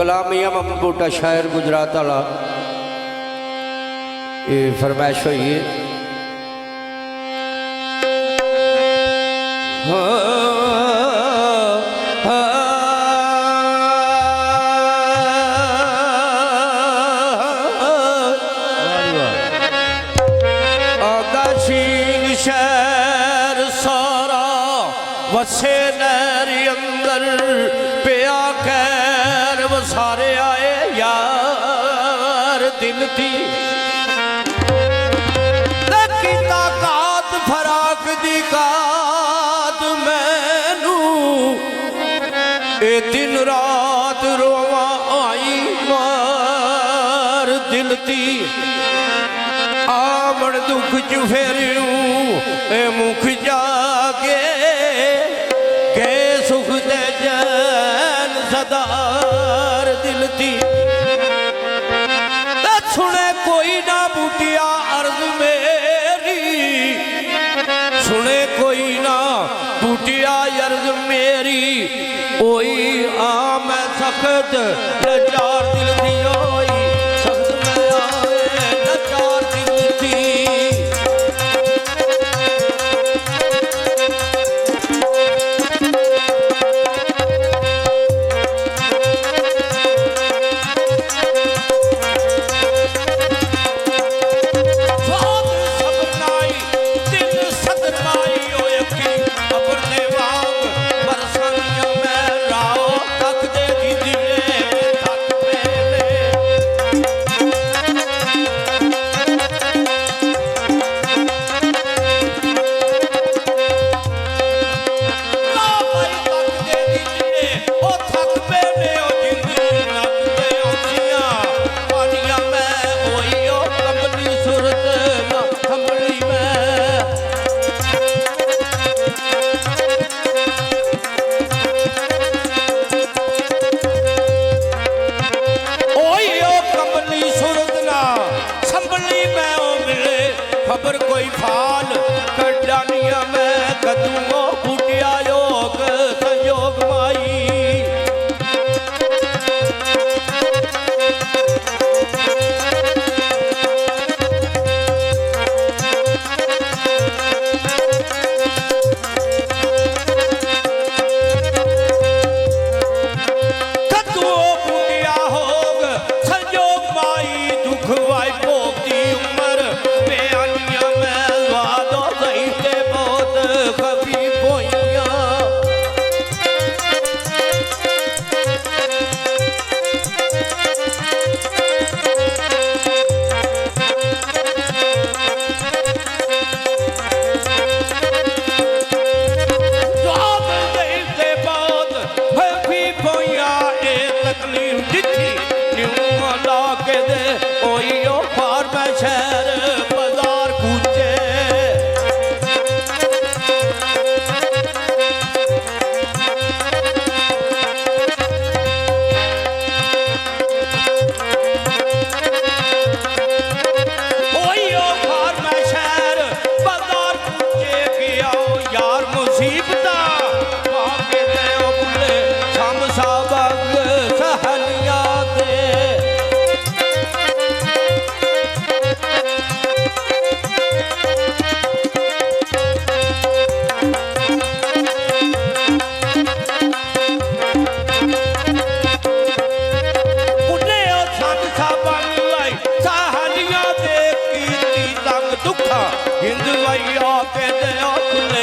कलामिया महमूद बूटा शायर गुजरात वाला ये फरमाइश हुई है। शहर सारा वसे नहरी अंदर पिया खैर वसारे आए यार दिल थी ताकत फराक दी कात मैनू ए दिन रात रोवा आई मार दिल थी आमण दुख च फेरू ए मुख जागे के सुख दे जैन सदार दिल थी सुने कोई ना बूटिया अर्ज मेरी सुने कोई ना बूटिया अर्ज मेरी ओई आ मैं सख्त लाचार दिल थी ओई खबर कोई फाल कड़ानिया मैं कदूओं फूटिया योग संयोग माई कदूओं फूटिया होग संयोग माई दुख वाई भोगती उम्र हिंद वैया के दे खुले